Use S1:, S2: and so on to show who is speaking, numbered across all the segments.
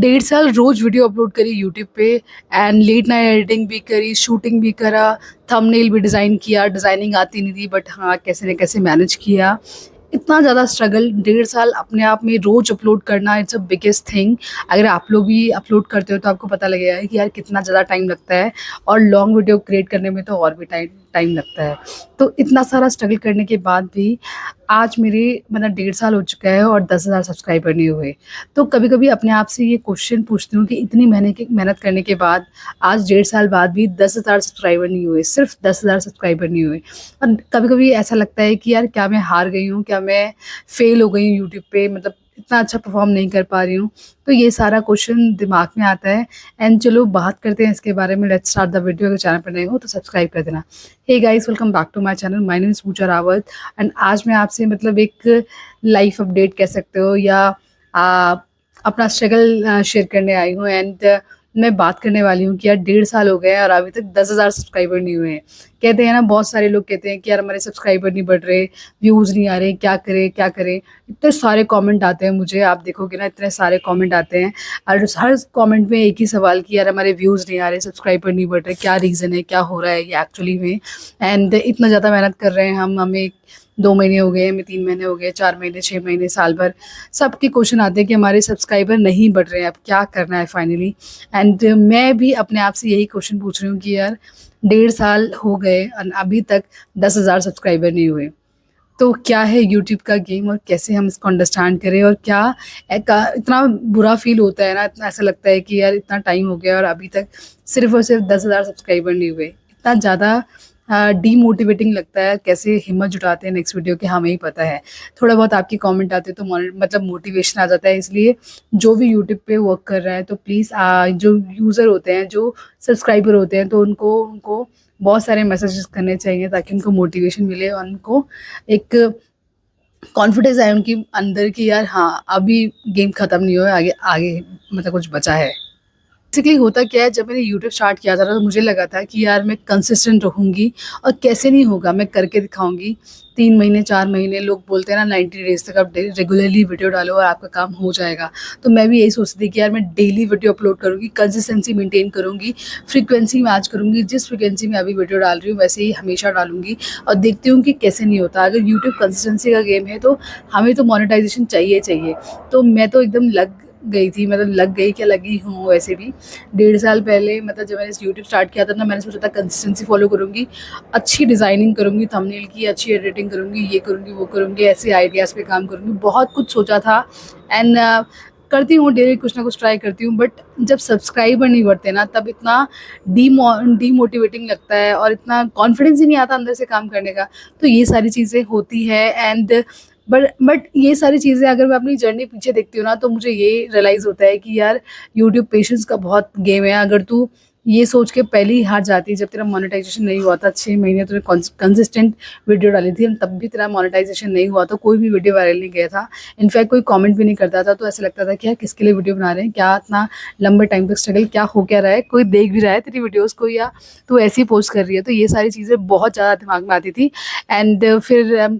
S1: डेढ़ साल रोज़ video upload करी यूट्यूब पे एंड लेट नाइट एडिटिंग भी करी, शूटिंग भी करा, थंबनेल भी डिज़ाइन किया। डिज़ाइनिंग आती नहीं थी बट हाँ, कैसे न कैसे मैनेज किया। इतना ज़्यादा स्ट्रगल, डेढ़ साल अपने आप में रोज़ अपलोड करना, इट्स अ बिगेस्ट थिंग। अगर आप लोग भी अपलोड करते हो तो आपको पता लगेगा कि यार कितना ज़्यादा टाइम लगता है, और लॉन्ग वीडियो क्रिएट करने में तो और भी टाइम टाइम लगता है। तो इतना सारा स्ट्रगल करने के बाद भी आज मेरे मतलब डेढ़ साल हो चुका है और 10,000 सब्सक्राइबर नहीं हुए। तो कभी-कभी अपने आप से ये क्वेश्चन पूछती हूँ कि इतनी मेहनत करने के बाद आज डेढ़ साल बाद भी 10,000 सब्सक्राइबर नहीं हुए, सिर्फ़ 10,000 सब्सक्राइबर नहीं हुए। और कभी-कभी ऐसा लगता है कि यार क्या मैं हार गई हूँ? क्या मैं फ़ेल हो गई हूँ यूट्यूब पे, मतलब इतना अच्छा परफ़ॉर्म नहीं कर पा रही हूँ? तो ये सारा क्वेश्चन दिमाग में आता है। एंड चलो बात करते हैं इसके बारे में। Let's start the video. अगर चैनल पर नए हो तो सब्सक्राइब कर देना। Hey guys, welcome back to my channel. My name is Pooja Rawat and आज मैं आपसे मतलब एक लाइफ़ अपडेट कह सकते हो या अ, अपना स्ट्रगल शेयर करने आई हूँ। एंड मैं बात करने वाली हूँ कि यार डेढ़ साल हो गए हैं और अभी तक 10,000 सब्सक्राइबर नहीं हुए हैं। कहते हैं ना, बहुत सारे लोग कहते हैं कि यार हमारे सब्सक्राइबर नहीं बढ़ रहे, व्यूज़ नहीं आ रहे, क्या करें, क्या करें? इतने सारे कमेंट आते हैं मुझे, आप देखोगे ना इतने सारे कमेंट आते हैं और हर कमेंट में एक ही सवाल कि यार हमारे व्यूज़ नहीं आ रहे, सब्सक्राइबर नहीं बढ़ रहे, क्या रीज़न है, क्या हो रहा है ये एक्चुअली में? एंड इतना ज़्यादा मेहनत कर रहे हैं हम, हमें 2 महीने हो गए, हमें 3 महीने हो गए, 4 महीने, 6 महीने, साल भर, सबके क्वेश्चन आते हैं कि हमारे सब्सक्राइबर नहीं बढ़ रहे हैं, अब क्या करना है फाइनली? एंड मैं भी अपने आप से यही क्वेश्चन पूछ रही हूँ कि यार डेढ़ साल हो गए और अभी तक 10,000 सब्सक्राइबर नहीं हुए। तो क्या है यूट्यूब का गेम और कैसे हम इसको अंडरस्टैंड करें? और क्या इतना बुरा फ़ील होता है ना, इतना ऐसा लगता है कि यार इतना टाइम हो गया और अभी तक सिर्फ़ और सिर्फ़ 10,000 सब्सक्राइबर नहीं हुए। इतना ज़्यादा डीमोटिवेटिंग लगता है, कैसे हिम्मत जुटाते हैं नेक्स्ट वीडियो की हमें ही पता है। थोड़ा बहुत आपके कमेंट आते हैं तो मतलब मोटिवेशन आ जाता है। इसलिए जो भी यूट्यूब पे वर्क कर रहा है तो प्लीज़ जो यूज़र होते हैं, जो सब्सक्राइबर होते हैं, तो उनको उनको बहुत सारे मैसेजेस करने चाहिए ताकि उनको मोटिवेशन मिले और उनको एक कॉन्फिडेंस आए उनके अंदर कि यार हाँ, अभी गेम खत्म नहीं हुआ है, आगे आगे मतलब कुछ बचा है। बेसिकली होता क्या है, जब मैंने यूट्यूब स्टार्ट किया था ना, तो मुझे लगा था कि यार मैं कंसिस्टेंट रहूँगी और कैसे नहीं होगा, मैं करके दिखाऊँगी। 3 महीने, 4 महीने, लोग बोलते हैं ना 90 डेज़ तक आप रेगुलरली वीडियो डालो और आपका काम हो जाएगा। तो मैं भी यही सोचती थी कि यार मैं डेली वीडियो अपलोड करूँगी, कंसिस्टेंसी मेंटेन करूँगी, फ्रीक्वेंसी मैच करूँगी, जिस फ्रीक्वेंसी में अभी वीडियो डाल रही हूँ वैसे ही हमेशा डालूँगी और देखती हूँ कि कैसे नहीं होता। अगर यूट्यूब कंसिस्टेंसी का गेम है तो हमें तो मोनेटाइज़ेशन चाहिए ही चाहिए। तो मैं तो एकदम लग गई थी, मतलब लग गई क्या, लगी हूँ वैसे भी। डेढ़ साल पहले मतलब जब मैंने यूट्यूब स्टार्ट किया था ना, मैंने सोचा था कंसिस्टेंसी फॉलो करूँगी, अच्छी डिज़ाइनिंग करूँगी थंबनेल की, अच्छी एडिटिंग करूँगी, ये करूँगी, वो करूँगी, ऐसे आइडियाज़ पे काम करूँगी, बहुत कुछ सोचा था। एंड करती हूँ डेली कुछ ना कुछ ट्राई करती हूँ, बट जब सब्सक्राइबर नहीं बढ़ते ना तब इतना डीमोटिवेटिंग लगता है और इतना कॉन्फिडेंस ही नहीं आता अंदर से काम करने का। तो ये सारी चीज़ें होती है। एंड बट ये सारी चीज़ें अगर मैं अपनी जर्नी पीछे देखती हूँ ना, तो मुझे ये रियलाइज़ होता है कि यार यूट्यूब पेशेंस का बहुत गेम है। अगर तू ये सोच के पहले ही हार जाती, जब तेरा मोनेटाइजेशन नहीं हुआ था, 6 महीने तूने कंसिस्टेंट वीडियो डाली थी, तब भी तेरा मोनेटाइजेशन नहीं हुआ, तो कोई भी वीडियो वायरल नहीं गया था। इनफैक्ट कोई कमेंट भी नहीं करता था, तो ऐसा लगता था कि यार किसके लिए वीडियो बना रहे हैं, क्या इतना लंबे टाइम तक स्ट्रगल, क्या हो क्या रहा है, कोई देख भी रहा है तेरी वीडियोज़ को या तू ऐसे ही पोस्ट कर रही है? तो ये सारी चीज़ें बहुत ज़्यादा दिमाग में आती थी। एंड फिर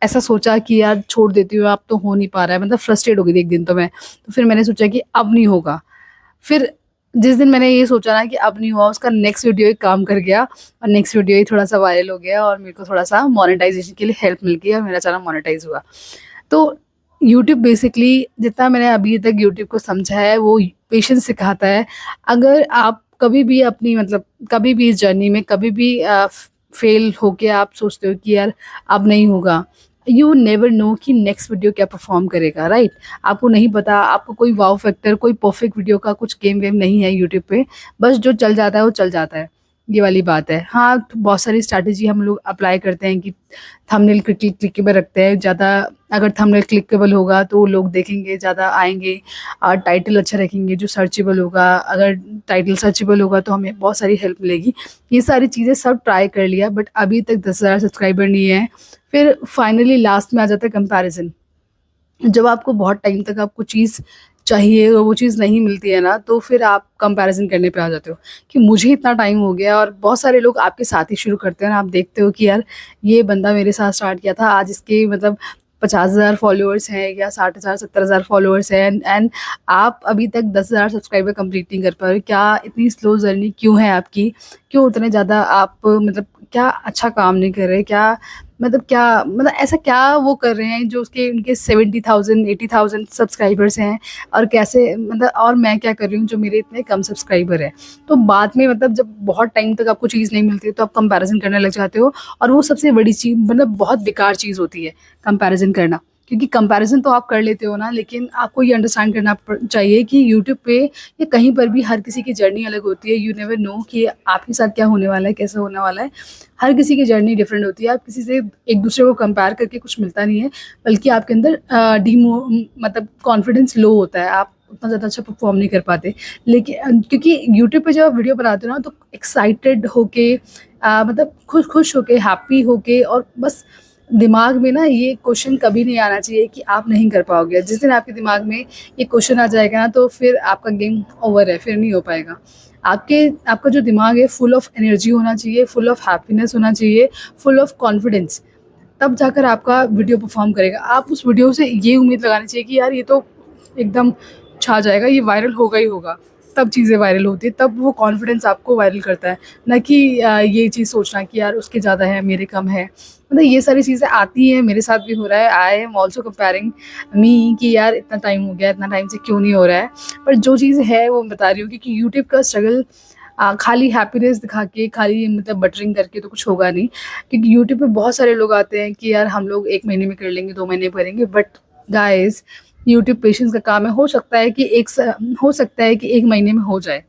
S1: ऐसा सोचा कि यार छोड़ देती हूँ, अब तो हो नहीं पा रहा है, मतलब फ्रस्ट्रेट हो गई थी एक दिन तो मैं। तो फिर मैंने सोचा कि अब नहीं होगा। फिर जिस दिन मैंने ये सोचा ना कि अब नहीं हुआ, उसका नेक्स्ट वीडियो ही काम कर गया और नेक्स्ट वीडियो ही थोड़ा-सा वायरल हो गया और मेरे को थोड़ा-सा मोनेटाइज़ेशन के लिए हेल्प मिल गई और मेरा चैनल मोनेटाइज़ हुआ। तो यूट्यूब बेसिकली जितना मैंने अभी तक यूट्यूब को समझा है, वो पेशेंस सिखाता है। अगर आप कभी भी अपनी मतलब कभी भी इस जर्नी में कभी भी फेल होके आप सोचते हो कि यार अब नहीं होगा, यू नेवर नो कि नेक्स्ट वीडियो क्या परफॉर्म करेगा, राइट? आपको नहीं पता, आपको कोई वाव फैक्टर, कोई परफेक्ट वीडियो का कुछ गेम वेम नहीं है यूट्यूब पे। बस जो चल जाता है वो चल जाता है, ये वाली बात है। हाँ, तो बहुत सारी स्ट्रैटेजी हम लोग अप्लाई करते हैं कि थंबनेल क्लिकेबल रखते हैं ज़्यादा। अगर थंबनेल क्लिकेबल होगा तो लोग देखेंगे, ज़्यादा आएँगे। और टाइटल अच्छा रखेंगे जो सर्चेबल होगा, अगर टाइटल सर्चेबल होगा तो हमें बहुत सारी हेल्प मिलेगी। ये सारी चीज़ें सब ट्राई कर लिया, बट अभी तक 10,000 सब्सक्राइबर नहीं है। फिर फाइनली लास्ट में आ जाता है कंपैरिज़न। जब आपको बहुत टाइम तक आपको चीज़ चाहिए और वो चीज़ नहीं मिलती है ना, तो फिर आप कंपैरिज़न करने पे आ जाते हो कि मुझे इतना टाइम हो गया और बहुत सारे लोग आपके साथ ही शुरू करते हैं ना, आप देखते हो कि यार ये बंदा मेरे साथ स्टार्ट किया था, आज इसके मतलब 50,000 फॉलोअर्स हैं या 60,000 70,000 फॉलोअर्स हैं, एंड आप अभी तक 10,000 सब्सक्राइबर कंप्लीट नहीं कर पा रहे हो। क्या इतनी स्लो जर्नी क्यों है आपकी? क्यों उतने ज़्यादा आप मतलब क्या अच्छा काम नहीं कर रहे? क्या मतलब ऐसा क्या वो कर रहे हैं जो उसके उनके 70,000 80,000 सब्सक्राइबर्स हैं, और कैसे मतलब और मैं क्या कर रही हूँ जो मेरे इतने कम सब्सक्राइबर हैं। तो बाद में मतलब जब बहुत टाइम तक आपको चीज़ नहीं मिलती है तो आप कंपैरिज़न करने लग जाते हो, और वो सबसे बड़ी चीज़ मतलब बहुत बेकार चीज़ होती है कंपैरिज़न करना। क्योंकि कंपैरिज़न तो आप कर लेते हो ना, लेकिन आपको ये अंडरस्टैंड करना चाहिए कि यूट्यूब पे या कहीं पर भी हर किसी की जर्नी अलग होती है। यू नेवर नो कि आपके साथ क्या होने वाला है, कैसा होने वाला है। हर किसी की जर्नी डिफरेंट होती है। आप किसी से एक दूसरे को कंपेयर करके कुछ मिलता नहीं है, बल्कि आपके अंदर मतलब कॉन्फिडेंस लो होता है, आप उतना ज़्यादा अच्छा परफॉर्म नहीं कर पाते। लेकिन क्योंकि यूट्यूब पे जब आप वीडियो बनाते हो ना, तो एक्साइटेड होके मतलब खुश होके, हैप्पी होके, और बस दिमाग में ना ये क्वेश्चन कभी नहीं आना चाहिए कि आप नहीं कर पाओगे। जिस दिन आपके दिमाग में ये क्वेश्चन आ जाएगा ना, तो फिर आपका गेम ओवर है, फिर नहीं हो पाएगा। आपका जो दिमाग है फुल ऑफ एनर्जी होना चाहिए, फुल ऑफ हैप्पीनेस होना चाहिए, फुल ऑफ कॉन्फिडेंस, तब जाकर आपका वीडियो परफॉर्म करेगा। आप उस वीडियो से ये उम्मीद लगानी चाहिए कि यार ये तो एकदम छा जाएगा, ये वायरल होगा ही होगा। तब चीज़ें वायरल होती है, तब वो कॉन्फिडेंस आपको वायरल करता है। ना कि ये चीज़ सोचना कि यार उसके ज़्यादा है, मेरे कम है। मतलब ये सारी चीज़ें आती हैं, मेरे साथ भी हो रहा है। आई एम ऑल्सो कंपेयरिंग मी कि यार इतना टाइम हो गया, इतना टाइम से क्यों नहीं हो रहा है। पर जो चीज़ है वो मैं बता रही हूँ, क्योंकि यूट्यूब का स्ट्रगल खाली हैप्पीनेस दिखा के, खाली मतलब बटरिंग करके तो कुछ होगा नहीं। क्योंकि यूट्यूब पे बहुत सारे लोग आते हैं कि यार हम लोग 1 महीने में कर लेंगे, 2 महीने में करेंगे, बट गाइस यूट्यूब पेशेंस का काम है। हो सकता है कि 1 महीने में हो जाए।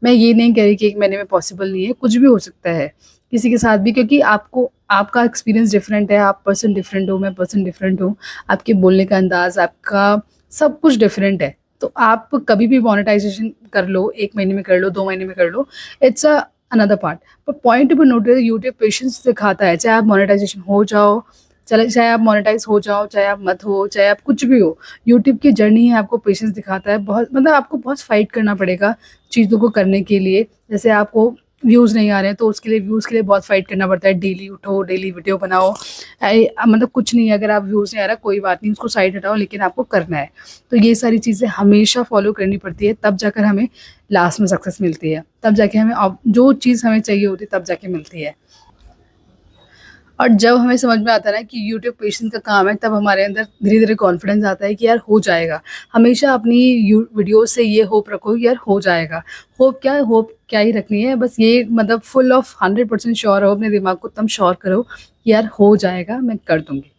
S1: मैं ये नहीं कह रही कि 1 महीने में पॉसिबल नहीं है, कुछ भी हो सकता है किसी के साथ भी, क्योंकि आपका एक्सपीरियंस डिफरेंट है, आप पर्सन डिफरेंट हो, मैं पर्सन डिफरेंट हूँ, आपके बोलने का अंदाज़, आपका सब कुछ डिफरेंट है। तो आप कभी भी मोनेटाइज़ेशन कर लो, 1 महीने में कर लो, 2 महीने में कर लो, इट्स अनदर पार्ट। पर point to be noted, YouTube patience सिखाता है, चाहे आप मोनेटाइज़ेशन हो जाओ, चले चाहे आप मोनेटाइज़ हो जाओ, चाहे आप मत हो, चाहे आप कुछ भी हो, यूट्यूब की जर्नी है आपको पेशेंस दिखाता है। बहुत मतलब आपको बहुत फाइट करना पड़ेगा चीज़ों को करने के लिए। जैसे आपको व्यूज़ नहीं आ रहे हैं, तो उसके लिए व्यूज़ के लिए बहुत फाइट करना पड़ता है। डेली उठो, डेली वीडियो बनाओ। मतलब कुछ नहीं है, अगर आप व्यूज़ नहीं आ रहा कोई बात नहीं, उसको साइड हटाओ, लेकिन आपको करना है। तो ये सारी चीज़ें हमेशा फॉलो करनी पड़ती है, तब जाकर हमें लास्ट में सक्सेस मिलती है। तब जाके हमें जो चीज़ हमें चाहिए होती है तब जाके मिलती है। और जब हमें समझ में आता है ना कि यूट्यूब पेशेंस का काम है, तब हमारे अंदर धीरे-धीरे कॉन्फिडेंस आता है कि यार हो जाएगा। हमेशा अपनी यू वीडियो से ये होप रखो कि यार हो जाएगा। होप क्या ही रखनी है, बस ये मतलब फुल ऑफ 100% श्योर रहो, अपने दिमाग को एकदम श्योर करो कि यार हो जाएगा, मैं कर दूँगी।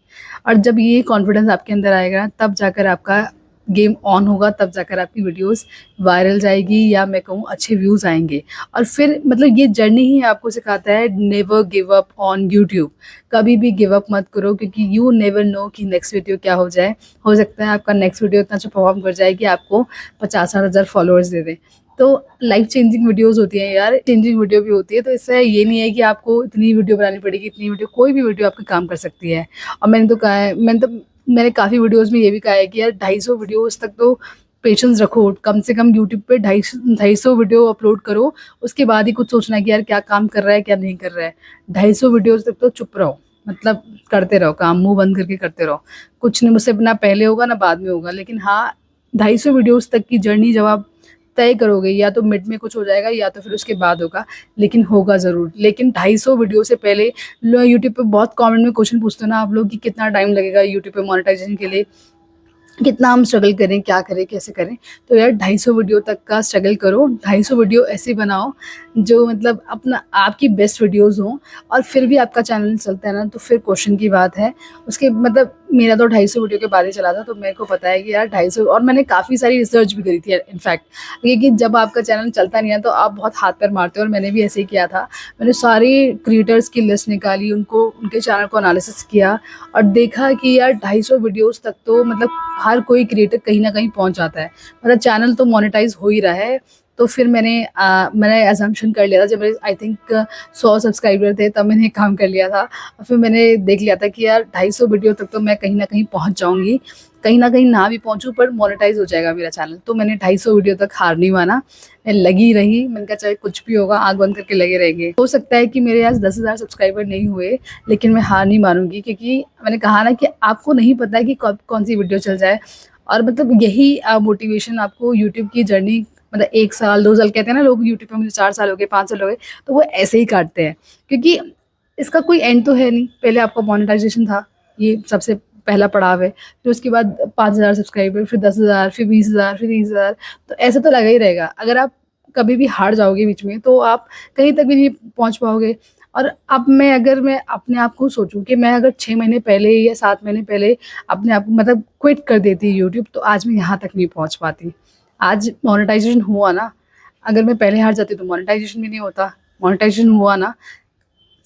S1: और जब ये कॉन्फिडेंस आपके अंदर आएगा ना, तब जाकर आपका गेम ऑन होगा, तब जाकर आपकी वीडियोज़ वायरल जाएगी, या मैं कहूँ अच्छे व्यूज़ आएँगे। और फिर मतलब ये जर्नी ही आपको सिखाता है, never give up on YouTube. कभी भी गिव अप मत करो, क्योंकि यू नेवर नो कि नेक्स्ट वीडियो क्या हो जाए। हो सकता है आपका नेक्स्ट वीडियो इतना अच्छा परफॉर्म कर जाए कि आपको 50-60 हज़ार फॉलोअर्स दे दें। तो लाइफ चेंजिंग वीडियोज़ होती हैं यार, चेंजिंग वीडियो भी होती है। तो इससे ये नहीं है कि आपको इतनी वीडियो बनानी पड़ेगी, इतनी वीडियो, कोई भी वीडियो आपके काम कर सकती है। और मैंने काफ़ी वीडियोज़ में ये भी कहा है कि यार 250 वीडियोज़ तक तो पेशेंस रखो, कम से कम यूट्यूब पे 250 वीडियो अपलोड करो, उसके बाद ही कुछ सोचना है कि यार क्या काम कर रहा है, क्या नहीं कर रहा है। 250 वीडियोज़ तक तो चुप रहो, मतलब करते रहो काम, मुँह बंद करके करते रहो। कुछ नहीं, मुझसे ना पहले होगा ना बाद में होगा, लेकिन हाँ, 250 वीडियोज़ तक की जर्नी जब आप तय करोगे, या तो मिड में कुछ हो जाएगा या तो फिर उसके बाद होगा, लेकिन होगा ज़रूर। लेकिन 250 वीडियो से पहले यूट्यूब पे बहुत कमेंट में क्वेश्चन पूछते हो ना आप लोग कि कितना टाइम लगेगा यूट्यूब पे मोनेटाइजेशन के लिए, कितना हम स्ट्रगल करें, क्या करें, कैसे करें। तो यार 250 वीडियो तक का स्ट्रगल करो, 250 वीडियो ऐसे बनाओ जो मतलब अपना आपकी बेस्ट वीडियोज़ हों, और फिर भी आपका चैनल चलता है ना, तो फिर क्वेश्चन की बात है। उसके मतलब मेरा तो 250 वीडियो के बाद ही चला था, तो मेरे को पता है कि यार 250, और मैंने काफ़ी सारी रिसर्च भी करी थी इनफैक्ट, क्योंकि जब आपका चैनल चलता नहीं है तो आप बहुत हाथ पैर मारते हो, और मैंने भी ऐसे ही किया था। मैंने सारे क्रिएटर्स की लिस्ट निकाली, उनके चैनल को एनालिसिस किया, और देखा कि यार 250 वीडियोज़ तक तो मतलब हर कोई क्रिएटर कहीं न कहीं पहुँच जाता है। मतलब चैनल तो मोनेटाइज़ हो ही रहा है। तो फिर मैंने असम्पशन कर लिया था, जब मेरे आई थिंक 100 सब्सक्राइबर थे, तब मैंने काम कर लिया था। और फिर मैंने देख लिया था कि यार 250 वीडियो तक तो मैं कहीं न कहीं पहुँच जाऊँगी। कहीं न कहीं ना भी पहुँचूँ पर मोनेटाइज़ हो जाएगा मेरा चैनल। तो मैंने 250 वीडियो तक हार नहीं माना, मैं लगी रही। मैंने कहा चाहे कुछ भी होगा आँख बंद करके लगे रहेंगे। हो सकता है कि मेरे आज 10,000 सब्सक्राइबर नहीं हुए, लेकिन मैं हार नहीं मानूँगी, क्योंकि मैंने कहा ना कि आपको नहीं पता है कि कब कौन-सी वीडियो चल जाए। और मतलब यही मोटिवेशन आपको यूट्यूब की जर्नी, मतलब 1 साल, 2 साल कहते हैं ना लोग यूट्यूब पे, मुझे 4 साल हो गए, 5 साल हो गए, तो वो ऐसे ही काटते हैं, क्योंकि इसका कोई एंड तो है नहीं। पहले आपका मोनेटाइज़ेशन था, ये सबसे पहला पड़ाव है। फिर उसके बाद 5,000 सब्सक्राइबर, फिर 10,000, फिर 20,000, फिर 30,000, तो ऐसे तो लगा ही रहेगा। अगर आप कभी भी हार जाओगे बीच में, तो आप कहीं तक भी नहीं पहुँच पाओगे। और अब अगर मैं अपने आप को सोचूँ कि मैं अगर 6 महीने पहले या 7 महीने पहले अपने आप को मतलब क्विट कर देती यूट्यूब, तो आज मैं यहाँ तक नहीं पहुँच पाती। आज मोनेटाइज़ेशन हुआ ना, अगर मैं पहले हार जाती तो मोनेटाइज़ेशन भी नहीं होता। मोनेटाइज़ेशन हुआ ना,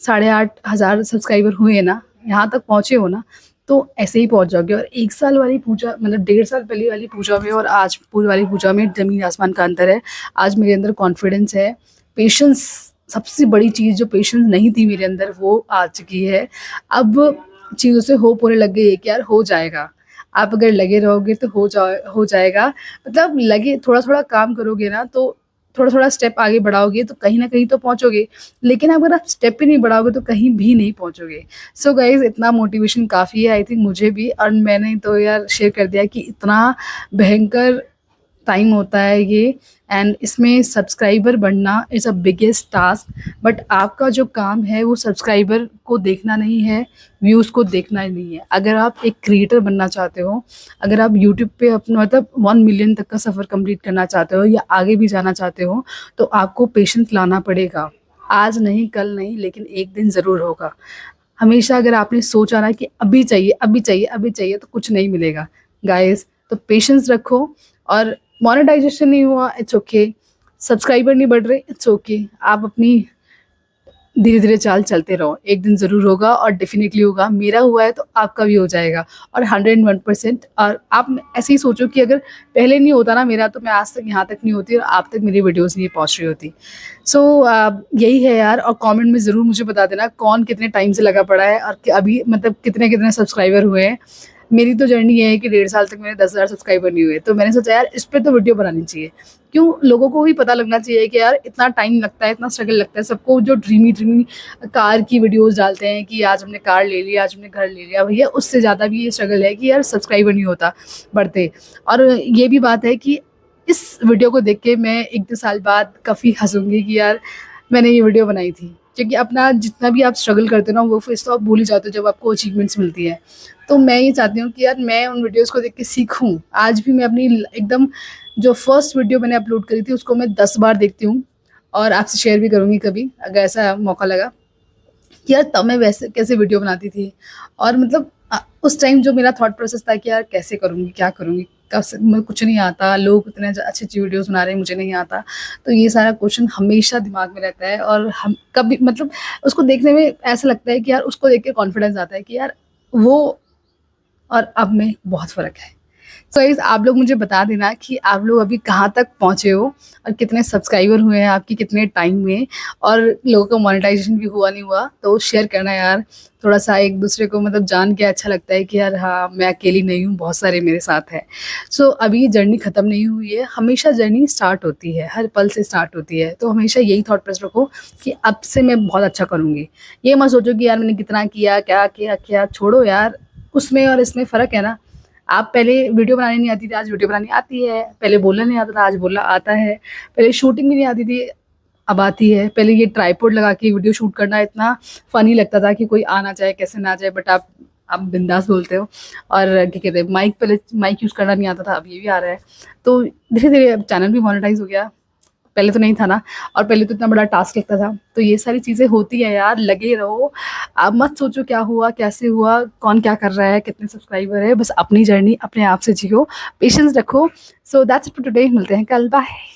S1: 8,500 सब्सक्राइबर हुए ना, यहाँ तक पहुँचे हो ना, तो ऐसे ही पहुँच जाओगे। और 1 साल वाली पूजा, मतलब 1.5 साल पहले वाली पूजा में और आज पूरी वाली पूजा में ज़मीन आसमान का अंतर है। आज मेरे अंदर कॉन्फिडेंस है, पेशेंस, सबसे बड़ी चीज़ जो पेशेंस नहीं थी मेरे अंदर वो आ चुकी है। अब चीज़ों से होप होने लग गई है कि यार हो जाएगा। आप अगर लगे रहोगे तो हो जाएगा। मतलब लगे, थोड़ा-थोड़ा काम करोगे ना, तो थोड़ा-थोड़ा स्टेप आगे बढ़ाओगे तो कहीं न कहीं तो पहुँचोगे। लेकिन अगर आप स्टेप ही नहीं बढ़ाओगे तो कहीं भी नहीं पहुँचोगे। सो गाइज़, इतना मोटिवेशन काफ़ी है आई थिंक मुझे भी। और मैंने तो यार शेयर कर दिया कि इतना भयंकर टाइम होता है ये, एंड इसमें सब्सक्राइबर बढ़ना is a biggest task. But आपका जो काम है वो सब्सक्राइबर को देखना नहीं है, व्यूज़ को देखना ही नहीं है। अगर आप एक क्रिएटर बनना चाहते हो, अगर आप यूट्यूब पे अपना मतलब 1 मिलियन तक का सफ़र कंप्लीट करना चाहते हो या आगे भी जाना चाहते हो, तो आपको पेशेंस लाना पड़ेगा। आज नहीं, कल नहीं, लेकिन एक दिन ज़रूर होगा। हमेशा अगर आपने सोचा ना कि अभी चाहिए, अभी चाहिए, अभी चाहिए, तो कुछ नहीं मिलेगा गाइज़। तो पेशेंस रखो। और मोनेटाइज़ेशन नहीं हुआ, इट्स ओके, सब्सक्राइबर नहीं बढ़ रहे, इट्स ओके। आप अपनी धीरे-धीरे चाल चलते रहो, एक दिन ज़रूर होगा और डेफ़िनिटली होगा। मेरा हुआ है तो आपका भी हो जाएगा, और 101%। और आप ऐसे ही सोचो कि अगर पहले नहीं होता ना मेरा, तो मैं आज तक यहाँ तक नहीं होती और आप तक मेरी वीडियोज़ नहीं पहुँच रही होती। सो यही है यार। और कमेंट में ज़रूर मुझे बता देना कौन कितने टाइम से लगा पड़ा है और कि अभी मतलब कितने-कितने सब्सक्राइबर हुए हैं। मेरी तो जर्नी ये है कि 1.5 साल तक मेरे 10,000 सब्सक्राइबर नहीं हुए, तो मैंने सोचा यार इस पे तो वीडियो बनानी चाहिए। क्यों, लोगों को भी पता लगना चाहिए कि यार इतना टाइम लगता है, इतना स्ट्रगल लगता है। सबको जो ड्रीमी कार की वीडियोज़ डालते हैं कि आज हमने कार ले लिया, आज हमने घर ले लिया, भैया उससे ज़्यादा भी ये स्ट्रगल है कि यार सब्सक्राइबर नहीं होता बढ़ते। और ये भी बात है कि इस वीडियो को देख के मैं 1-2 साल बाद काफ़ी हँसूँगी कि यार मैंने ये वीडियो बनाई थी। क्योंकि अपना जितना भी आप स्ट्रगल करते हो ना, वो फिर तो आप भूल ही जाते हो जब आपको अचीवमेंट्स मिलती है। तो मैं ये चाहती हूँ कि यार मैं उन वीडियोज़ को देख के सीखूँ। आज भी मैं अपनी एकदम जो फर्स्ट वीडियो मैंने अपलोड करी थी उसको मैं 10 बार देखती हूँ, और आपसे शेयर भी करूँगी कभी अगर ऐसा मौका लगा कि यार तब मैं वैसे कैसे वीडियो बनाती थी। और मतलब उस टाइम जो मेरा थॉट प्रोसेस था कि यार कैसे करूँगी, क्या करूँगी, कब से मैं कुछ नहीं आता, लोग इतने अच्छी-अच्छी वीडियोज़ बना रहे हैं, मुझे नहीं आता। तो ये सारा क्वेश्चन हमेशा दिमाग में रहता है, और हम कभी मतलब उसको देखने में ऐसा लगता है कि यार उसको देख के कॉन्फिडेंस आता है कि यार वो और अब में बहुत फ़र्क है। सो गाइज़, आप लोग मुझे बता देना कि आप लोग अभी कहाँ तक पहुँचे हो और कितने सब्सक्राइबर हुए हैं आपके कितने टाइम में, और लोगों का मोनेटाइज़ेशन भी हुआ नहीं हुआ, तो शेयर करना यार। थोड़ा-सा एक-दूसरे को मतलब जान के अच्छा लगता है कि यार हाँ, मैं अकेली नहीं हूँ, बहुत सारे मेरे साथ हैं। सो अभी जर्नी ख़त्म नहीं हुई है, हमेशा जर्नी स्टार्ट होती है, हर पल से स्टार्ट होती है। तो हमेशा यही थॉट प्रोसेस रखो कि अब से मैं बहुत अच्छा करूँगी। ये मत सोचो कि यार मैंने कितना किया, क्या किया, क्या छोड़ो यार, उसमें और इसमें फ़र्क है ना। आप पहले वीडियो बनानी नहीं आती थी, आज वीडियो बनानी आती है। पहले बोलना नहीं आता था, आज बोलना आता है। पहले शूटिंग भी नहीं आती थी, अब आती है। पहले ये ट्राइपॉड लगा के वीडियो शूट करना इतना फ़नी लगता था कि कोई आ ना जाए, कैसे ना जाए, बट आप बिंदास बोलते हो। और क्या कहते हैं, माइक, पहले माइक यूज़ करना नहीं आता था, अब ये भी आ रहा है। तो धीरे-धीरे अब चैनल भी मोनेटाइज़ हो गया। पहले तो नहीं था ना, और पहले तो इतना बड़ा टास्क लगता था। तो ये सारी चीज़ें होती हैं यार, लगे रहो। आप मत सोचो क्या हुआ, कैसे हुआ, कौन क्या कर रहा है, कितने सब्सक्राइबर है, बस अपनी जर्नी अपने आप से जियो, पेशेंस रखो। So that's it for today, मिलते हैं कल, बाय।